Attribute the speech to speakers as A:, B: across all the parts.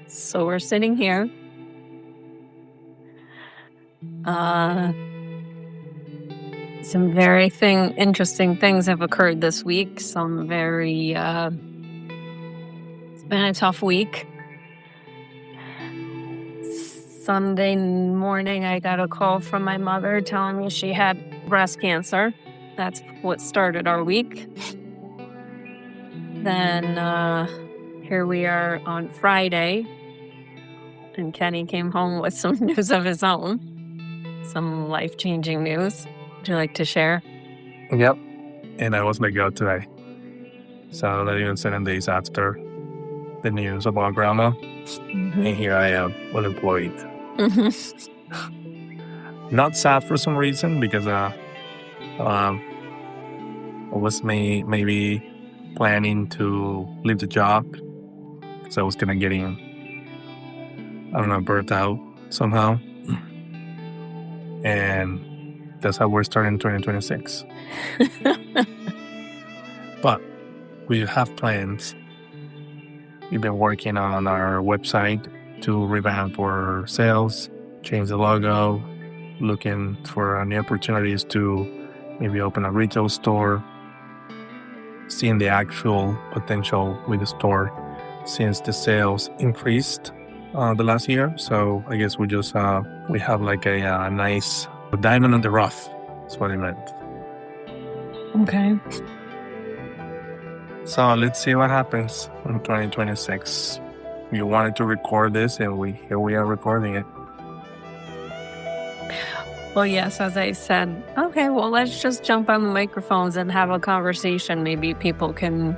A: So we're sitting here. Uh, some very interesting things have occurred this week. It's been a tough week. Sunday morning, I got a call from my mother telling me she had breast cancer. That's what started our week. Then here we are on Friday, and Kenny came home with some news of his own, some life-changing news. Would you like to share?
B: Yep. And I was let go today. So not even 7 days after the news about grandma.
A: Mm-hmm.
B: And here I am, unemployed. Not sad for some reason because I was maybe planning to leave the job because I was kind of getting, burnt out somehow. And that's how we're starting 2026. But we have plans. We've been working on our website to revamp our sales, change the logo, looking for new opportunities to maybe open a retail store, seeing the actual potential with the store since the sales increased the last year. So I guess we just we have like a nice diamond in the rough. That's what I meant.
A: Okay.
B: So let's see what happens in 2026. You wanted to record this, and here we are recording it.
A: Well, yes, as I said, okay, well, let's just jump on the microphones and have a conversation. Maybe people can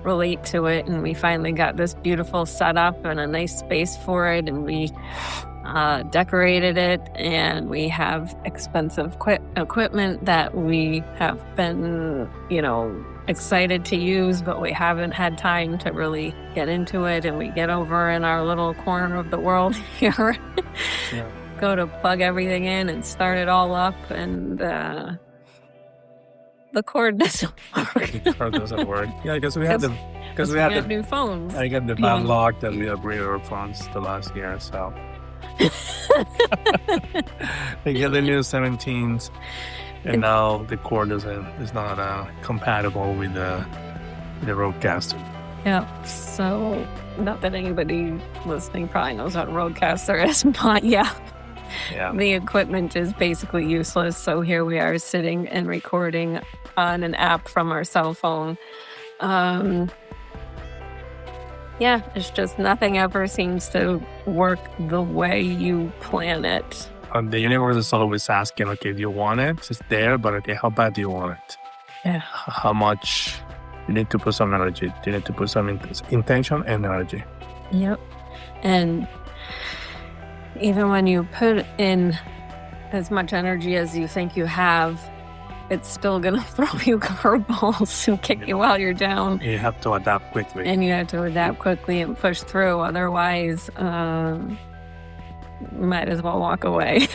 A: relate to it, and we finally got this beautiful setup and a nice space for it, and we decorated it, and we have expensive equipment that we have been, excited to use, but we haven't had time to really get into it, and we get over in our little corner of the world here.
B: Yeah.
A: Go to plug everything in and start it all up, and the cord doesn't work.
B: The cord doesn't work. Yeah, because we had
A: new phones.
B: I got the bad luck that we upgraded our phones the last year, so I get the new 17s, and now the cord is not compatible with the Roadcaster.
A: Yeah, so not that anybody listening probably knows what a Roadcaster is, but yeah. The equipment is basically useless. So here we are sitting and recording on an app from our cell phone. It's just nothing ever seems to work the way you plan it.
B: The universe is always asking, okay, do you want it? It's there, but okay, how bad do you want it?
A: Yeah.
B: How much? You need to put some energy. You need to put some intention and energy.
A: Yep. And even when you put in as much energy as you think you have, it's still going to throw you curveballs and kick you while you're down.
B: You have to adapt quickly.
A: And you have to adapt quickly and push through. Otherwise, might as well walk away.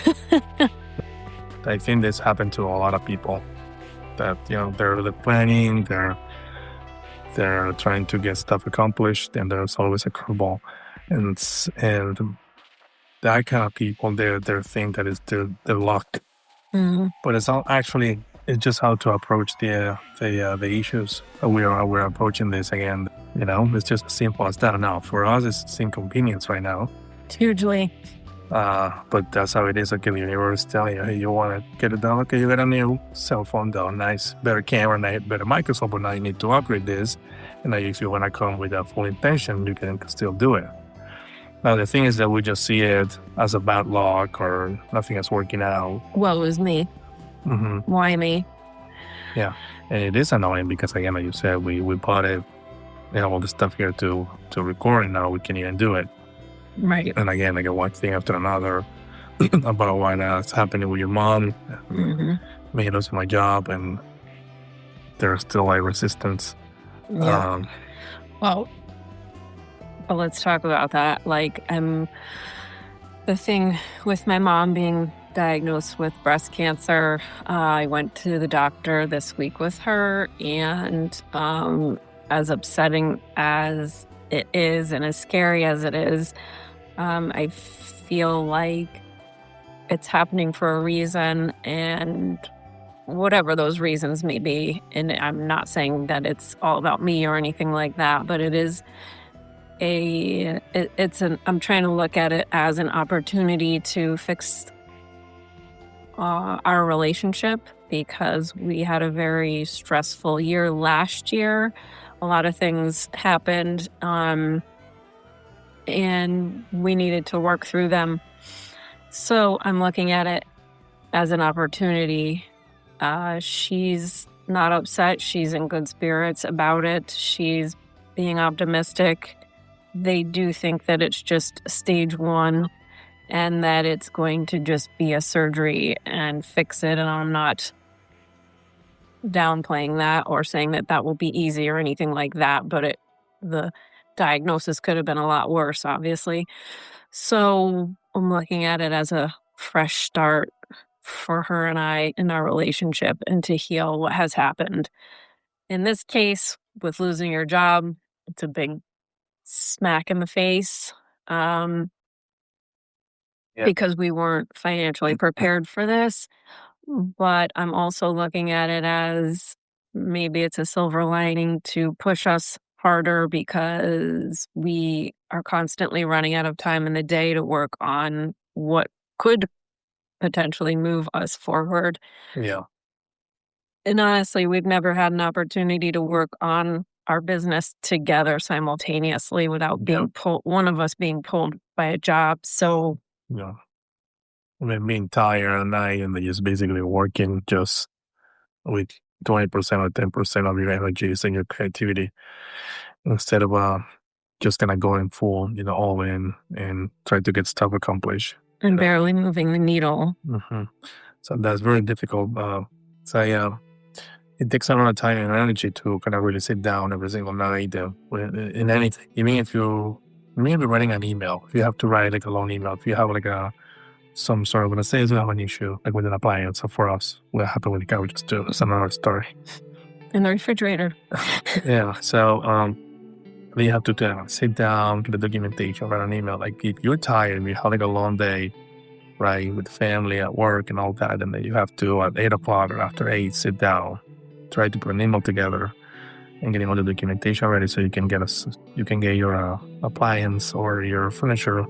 B: I think this happened to a lot of people. That, they're planning, they're trying to get stuff accomplished, and there's always a curveball. And that kind of people, they think that is their luck.
A: Mm-hmm.
B: But it's not actually. It's just how to approach the issues. We're approaching this again. It's just as simple as that. Now, for us, it's inconvenience right now.
A: Hugely.
B: But that's how it is. Okay, the universe telling you, hey, you want to get it done? Okay, you got a new cell phone done. Nice, better camera, better microphone. But now you need to upgrade this. And now if you want to come with a full intention, you can still do it. Now, the thing is that we just see it as a bad luck or nothing is working out.
A: Well, it was me.
B: Mm-hmm.
A: Why me?
B: Yeah, and it is annoying because, again, like you said, we bought it, all the stuff here to record, and now we can't even do it.
A: Right.
B: And again, like one thing after another about why that's happening with your mom, me losing my job, and there's still like resistance.
A: Yeah. Well, let's talk about that. Like, the thing with my mom being diagnosed with breast cancer, I went to the doctor this week with her, and as upsetting as it is and as scary as it is, I feel like it's happening for a reason, and whatever those reasons may be. And I'm not saying that it's all about me or anything like that, but it is I'm trying to look at it as an opportunity to fix our relationship, because we had a very stressful year last year. A lot of things happened, and we needed to work through them. So I'm looking at it as an opportunity. She's not upset. She's in good spirits about it. She's being optimistic. They do think that it's just stage 1 and that it's going to just be a surgery and fix it. And I'm not downplaying that or saying that that will be easy or anything like that, but the diagnosis could have been a lot worse, obviously. So I'm looking at it as a fresh start for her and I in our relationship, and to heal what has happened. In this case, with losing your job, it's a big smack in the face, because we weren't financially prepared for this. But I'm also looking at it as maybe it's a silver lining to push us harder, because we are constantly running out of time in the day to work on what could potentially move us forward.
B: Yeah.
A: And honestly, we've never had an opportunity to work on our business together simultaneously without being one of us being pulled by a job. So
B: Yeah. I mean, being tired at night and then just basically working just with 20% or 10% of your energies and your creativity, instead of just kind of going full, all in and try to get stuff accomplished.
A: and barely moving the needle.
B: So that's very difficult. It takes a lot of time and energy to kind of really sit down every single night in anything. Even if you're writing an email, if you have to write like a long email, if you have like some sort of, let's say you have an issue like with an appliance. So for us, what happened with the couches too, it's another story.
A: In the refrigerator.
B: Yeah. So then you have to sit down, get the documentation, write an email. Like if you're tired and you have like a long day, right, with family at work and all that, and then you have to at 8 o'clock or after 8 sit down, try to put an email together and getting all the documentation ready so you can get your appliance or your furniture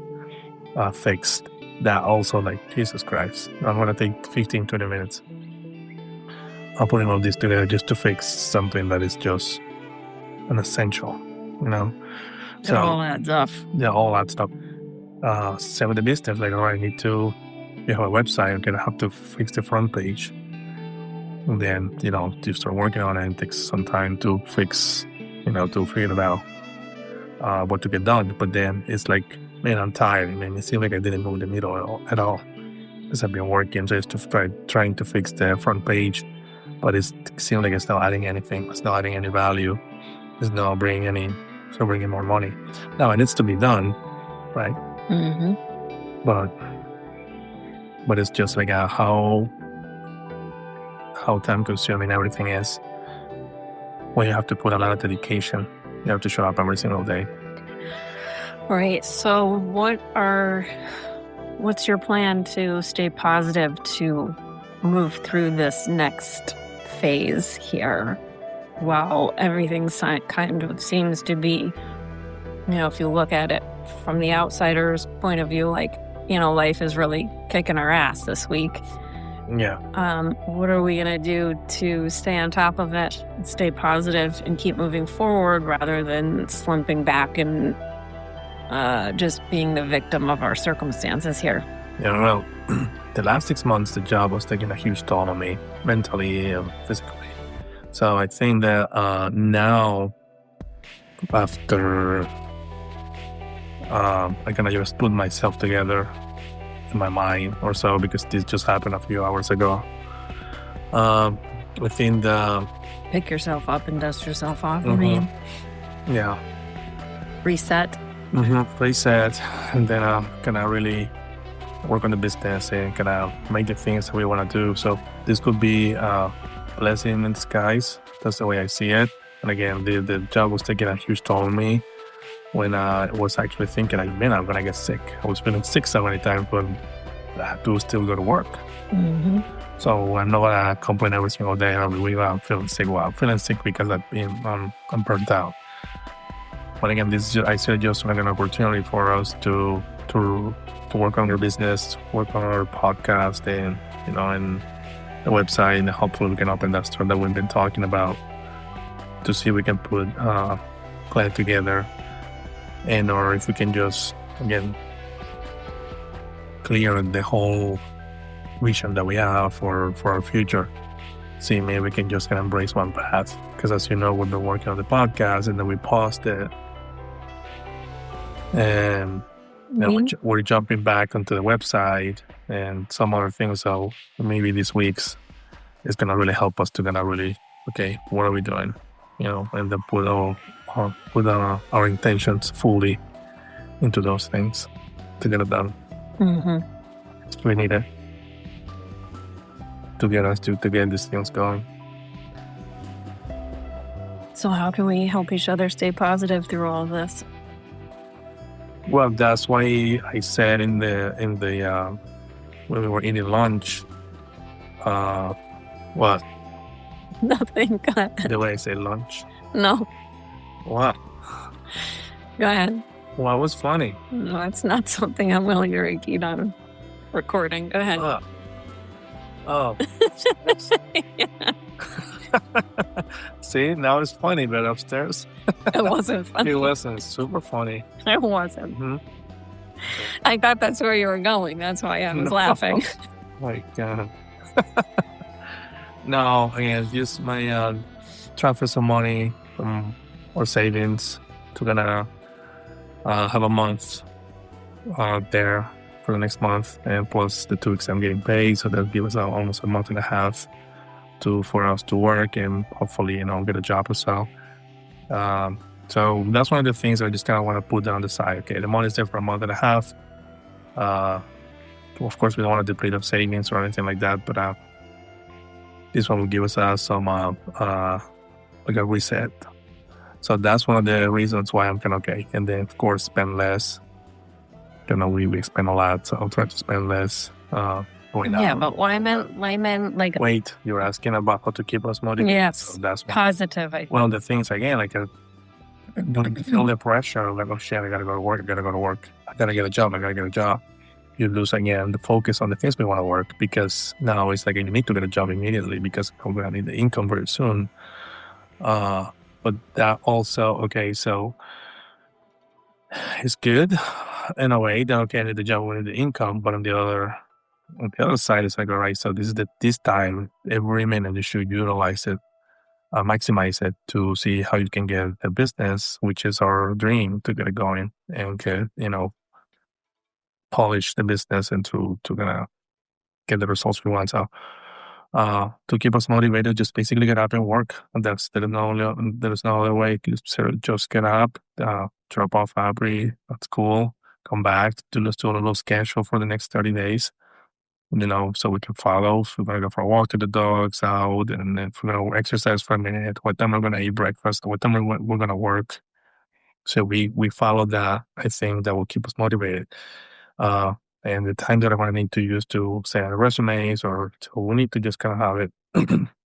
B: fixed. That also, like, Jesus Christ, I'm gonna take 15-20 minutes. I'm putting all this together just to fix something that is just an essential,
A: It all adds up.
B: Yeah, all that stuff. Same with the business. Like, all right, you have a website, okay, I have to fix the front page. And then, you start working on it, and it takes some time to fix, to figure it out, what to get done. But then it's like, man, I'm tired. It seems like I didn't move the needle at all. Because I've been working just to trying to fix the front page. But it seems like it's not adding anything. It's not adding any value. It's not bringing more money. Now, it needs to be done, right?
A: Mm-hmm.
B: But it's just like how time consuming everything is when you have to put a lot of dedication. You have to show up every single day.
A: Right. So what's your plan to stay positive, to move through this next phase here, while everything kind of seems to be, if you look at it from the outsider's point of view, like, life is really kicking our ass this week.
B: Yeah.
A: What are we going to do to stay on top of it, stay positive, and keep moving forward rather than slumping back and just being the victim of our circumstances here?
B: Yeah, well, the last 6 months, the job was taking a huge toll on me, mentally and physically. So I think that now, after I kind of just put myself together in my mind or so, because this just happened a few hours ago. Within the...
A: Pick yourself up and dust yourself off,
B: Yeah.
A: Reset.
B: Reset, and then kind of really work on the business and kind of make the things that we want to do. So this could be a blessing in disguise. That's the way I see it. And again, the job was taking a huge toll on me when I was actually thinking, like, man, I'm gonna get sick. I was feeling sick so many times, but I had to still go to work.
A: Hmm.
B: So I'm not gonna complain every single day every week I'm feeling sick. Well, I'm feeling sick because I'm burnt out. But again, this is I see it just like an opportunity for us to work on our business, work on our podcast, and and the website, and hopefully we can open that store that we've been talking about to see if we can put plan together, and or if we can just again clear the whole vision that we have for our future. See, maybe we can just kind of embrace one path, because as you know, we've been working on the podcast and then we paused it, and then we're jumping back onto the website and some other things. So maybe this week's is gonna really help us to gonna really, okay, what are we doing? And then put our intentions fully into those things to get it done.
A: Hmm.
B: We need it to get us to get these things going.
A: So how can we help each other stay positive through all of this?
B: Well, that's why I said in the when we were eating lunch, what
A: Nothing. Go ahead.
B: the way I say lunch.
A: No,
B: What?
A: go ahead.
B: What was funny?
A: No, it's not something I'm willing to repeat on recording. Go ahead.
B: Oh.
A: Yeah,
B: See, now it's funny, but upstairs
A: it wasn't funny.
B: it wasn't super funny.
A: It wasn't.
B: Mhm.
A: I thought that's where you were going. That's why I was
B: No.
A: laughing.
B: Like, no, again, just my transfer some money from our savings to gonna have a month there for the next month, and plus the 2 weeks I'm getting paid, so that'll give us almost a month and a half for us to work and hopefully get a job or so. So that's one of the things I just kind of want to put on the side. Okay, the money's there for a month and a half. Of course, we don't want to deplete our savings or anything like that, but this one will give us some like a reset. So that's one of the reasons why I'm kind of okay. And then of course spend less. We spend a lot, so I'll try to spend less. Going
A: Yeah,
B: out.
A: but what I meant like
B: Wait, you're asking about how to keep us motivated.
A: yes,
B: So that's one.
A: positive. I think.
B: Well, the things again, like don't feel the pressure, like, oh shit, I gotta go to work, I gotta get a job. You lose again the focus on the things we want to work, because now it's like you need to get a job immediately because we're gonna need the income very soon. But that also, okay, so it's good in a way that okay, I need the job, we need the income, but on the other side, it's like, all right, so this time, every minute you should utilize it, maximize it to see how you can get a business, which is our dream, to get it going and get, polish the business and to gonna get the results we want. So to keep us motivated, just basically get up and work. And there's no other way. Just get up, drop off Abby at school, come back, do a little schedule for the next 30 days. So we can follow. If we're gonna go for a walk to the dogs out, and then if we're gonna exercise for a minute, what time we're gonna eat breakfast, what time we're gonna work. So we follow that. I think that will keep us motivated. And the time that I'm gonna need to use to say our resumes, we need to just kind of have it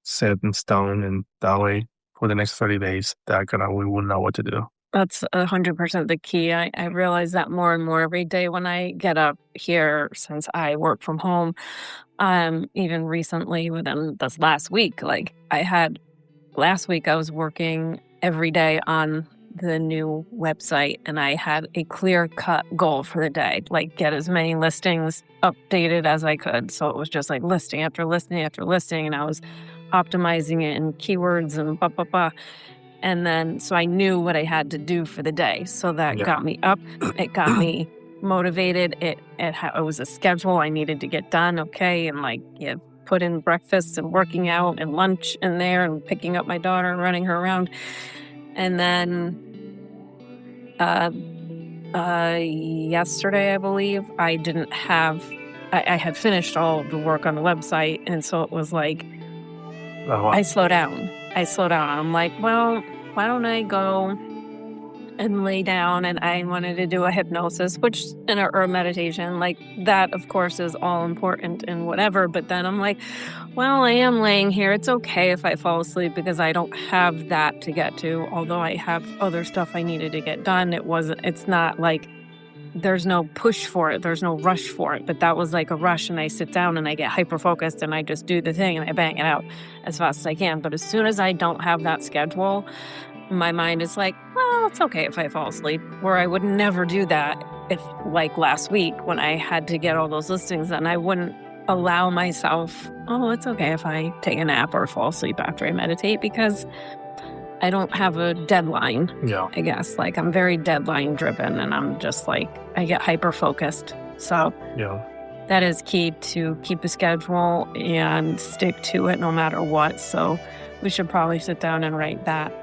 B: set in stone, and that way for the next 30 days, we will know what to do.
A: That's 100% the key. I realize that more and more every day when I get up here, since I work from home. Even recently within this last week, last week I was working every day on the new website, and I had a clear-cut goal for the day, like get as many listings updated as I could. So it was just like listing after listing after listing, and I was optimizing it in keywords and blah, blah, blah. And then, so I knew what I had to do for the day. So that got me up. It got me motivated. It was a schedule I needed to get done. Okay. And put in breakfast and working out and lunch in there and picking up my daughter and running her around. And then, yesterday, I believe, I had finished all of the work on the website. And so it was like,
B: Oh, wow.
A: I slow down. I'm like, well, why don't I go and lay down, and I wanted to do a hypnosis, which or a meditation, like that, of course, is all important and whatever. But then I'm like, well, I am laying here. It's okay if I fall asleep because I don't have that to get to. Although I have other stuff I needed to get done. It's not like there's no push for it. There's no rush for it. But that was like a rush, and I sit down and I get hyper focused and I just do the thing and I bang it out as fast as I can. But as soon as I don't have that schedule, my mind is like, well, it's okay if I fall asleep, where I would never do that if, like last week, when I had to get all those listings done, I wouldn't allow myself, oh, it's okay if I take a nap or fall asleep after I meditate, because I don't have a deadline, I guess. Like, I'm very deadline driven, and I'm just like, I get hyper focused. So that is key, to keep a schedule and stick to it no matter what. So we should probably sit down and write that.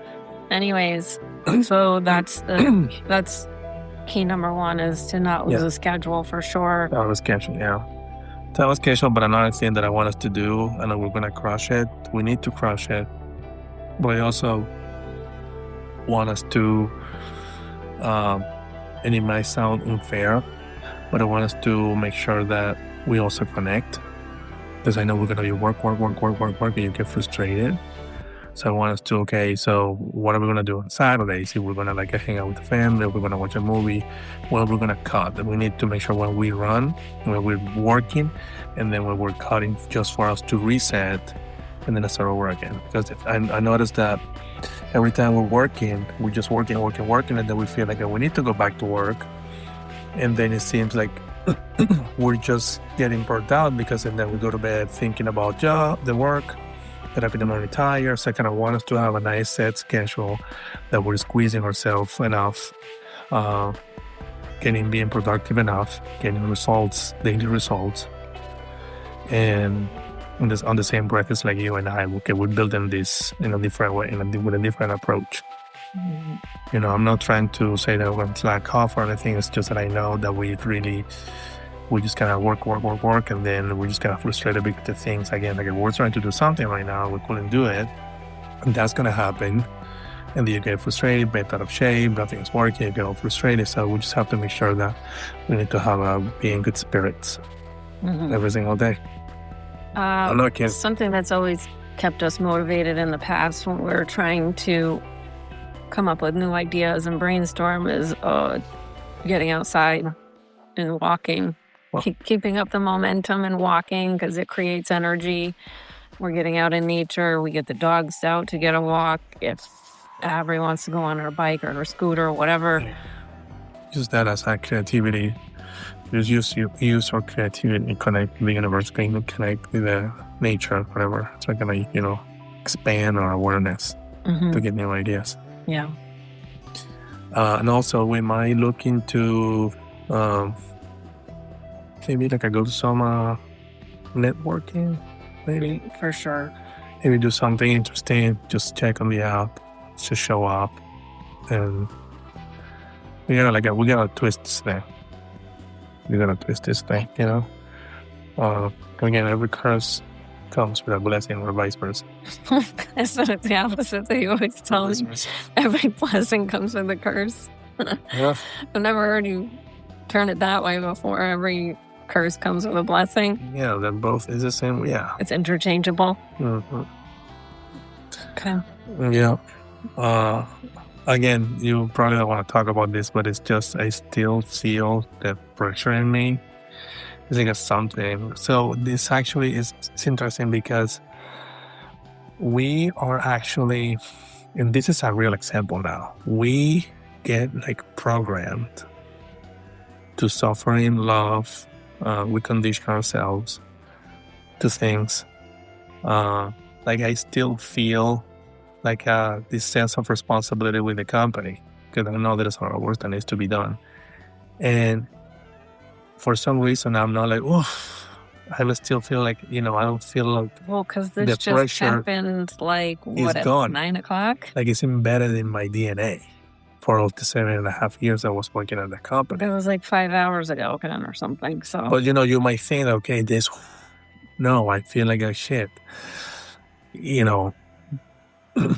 A: Anyways, so that's key number one, is to not lose a schedule for sure.
B: That was schedule, That was schedule, but another thing that I want us to do, and we're going to crush it, we need to crush it, but I also want us to, and it might sound unfair, but I want us to make sure that we also connect, because I know we're going to be work, and you get frustrated. So I want us to, okay, so what are we going to do on Saturdays? If we're going to like hang out with the family, we're going to watch a movie, well, we're going to cut. And we need to make sure when we run, when we're working, and then when we're cutting, just for us to reset and then start over again. Because I noticed that every time we're working, we're just working, and then we feel like we need to go back to work. And then it seems like we're just getting burnt out, because then we go to bed thinking about the work, get up in the morning tired. So I kind of want us to have a nice set schedule that we're squeezing ourselves enough, being productive enough, getting results, daily results. And on the same breath, it's like you and I, okay, we're building this in a different way, with a different approach. Mm-hmm. I'm not trying to say that we're going to slack off or anything. It's just that I know that we just kind of work, and then we just kind of frustrated with the things again. Like, we're trying to do something right now, we couldn't do it, and that's going to happen. And then you get frustrated, bent out of shape, nothing's working, you get all frustrated. So we just have to make sure that we need to be in good spirits every single day. I'm not kidding.
A: Something that's always kept us motivated in the past when we're trying to come up with new ideas and brainstorm is getting outside and walking. Keeping up the momentum and walking, because it creates energy. We're getting out in nature. We get the dogs out to get a walk. If Avery wants to go on her bike or her scooter or whatever.
B: Use that as a creativity. Just use our creativity, connect with the universe, connect with the nature, whatever. It's like going to, expand our awareness to get new ideas.
A: Yeah.
B: And also we might look into maybe like I go to some networking, maybe.
A: For sure.
B: Maybe do something interesting, just check on the app, just show up. And we gotta twist this thing. Again, every curse comes with a blessing, or vice versa.
A: That's not the opposite that you always tell me. Every blessing comes with a curse.
B: Yeah.
A: I've never heard you turn it that way before. Every curse comes with a blessing.
B: Yeah, that both is the same. Yeah.
A: It's interchangeable.
B: Mm-hmm.
A: Okay.
B: Yeah. Again, you probably don't want to talk about this, but it's just, I still feel the pressure in me. It's like something. So this actually is interesting, because we are actually, and this is a real example now, we get programmed to suffer in love. We condition ourselves to things. I still feel this sense of responsibility with the company, because I know there's a lot of work that needs to be done. And for some reason, I'm not I still feel I don't feel like,
A: well, because this just happened at
B: gone.
A: 9 o'clock?
B: It's embedded in my DNA for all the 7.5 years I was working at the company.
A: It was 5 hours ago, or something. So,
B: but you might think, okay, no, I feel like a shit.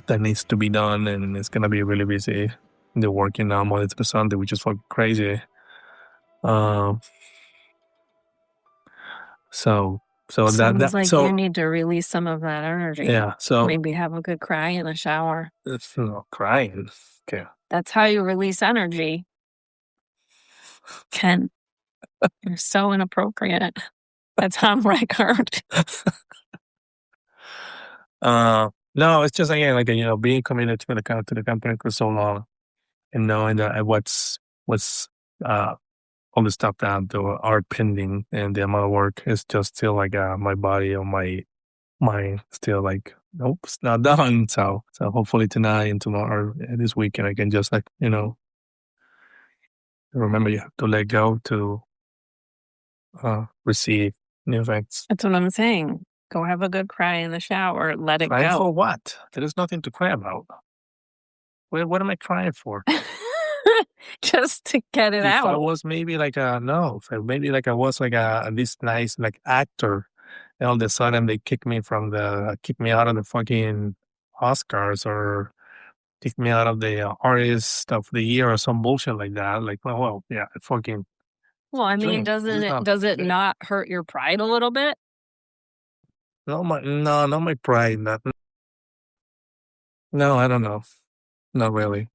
B: that needs to be done, and it's gonna be really busy. They're working now Monday to Sunday, which is fucking crazy. Um, so
A: Sounds like you
B: so
A: need to release some of that energy.
B: yeah. So
A: Maybe have a good cry in the shower.
B: it's not crying. Okay.
A: That's how you release energy. Ken, you're so inappropriate. That's on record.
B: No, it's just again like being committed to the company for so long, and knowing that what's all the stuff that are pending, and the amount of work is just still like my body or my mind still like, nope, it's not done. So hopefully tonight and tomorrow and this weekend I can just like remember you have to let go to receive new things.
A: That's what I'm saying. Go have a good cry in the shower. Let it
B: Crying
A: go.
B: for what? There is nothing to cry about. What am I crying for?
A: Just to get it
B: If I
A: out.
B: was maybe like maybe like I was like this nice like actor, and all of a sudden they kick me out of the fucking Oscars, or kick me out of the artist of the year or some bullshit like that. Like, well, yeah, fucking
A: Well, I mean,
B: dream. This is not
A: does it
B: good.
A: not hurt your pride a little bit?
B: No, not my pride. No, I don't know. Not really.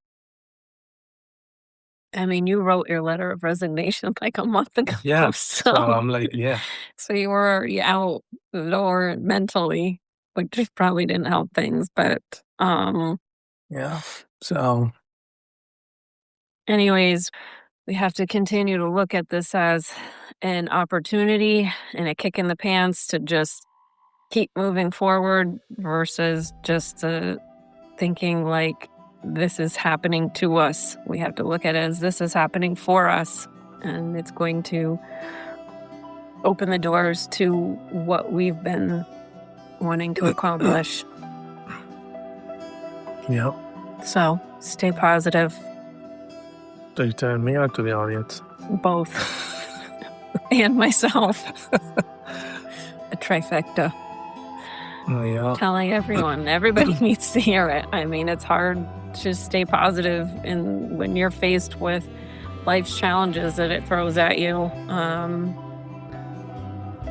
A: I mean, you wrote your letter of resignation like a month ago.
B: Yeah. So I'm like, yeah.
A: So you were already out the door mentally, which probably didn't help things. But
B: Yeah. So
A: anyways, we have to continue to look at this as an opportunity and a kick in the pants to just keep moving forward versus just thinking like this is happening to us. We have to look at it as this is happening for us, and it's going to open the doors to what we've been wanting to accomplish.
B: yeah.
A: So stay positive,
B: So you turn me out to the audience.
A: both, and myself. A trifecta.
B: Oh, yeah.
A: Telling everyone, everybody needs to hear it. I mean, it's hard to stay positive when you're faced with life's challenges that it throws at you.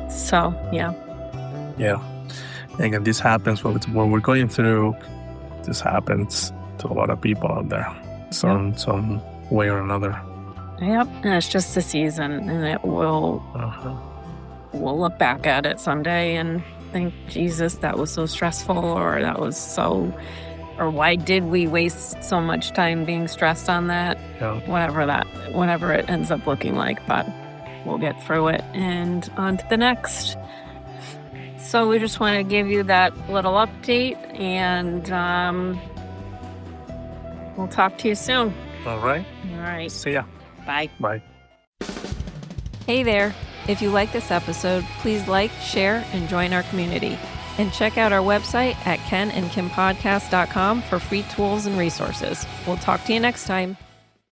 A: So yeah.
B: Yeah. And again, this happens what we're going through. This happens to a lot of people out there, some way or another.
A: Yep. And it's just a season, and it will. We'll look back at it someday and think, Jesus, that was so stressful, or that was so, or why did we waste so much time being stressed on that?
B: Yeah.
A: Whatever it ends up looking like, but we'll get through it and on to the next. So we just want to give you that little update, and we'll talk to you soon.
B: All right.
A: All right.
B: See ya.
A: Bye.
B: Bye.
A: Hey there. If you like this episode, please like, share, and join our community. And check out our website at kenandkimpodcast.com for free tools and resources. We'll talk to you next time.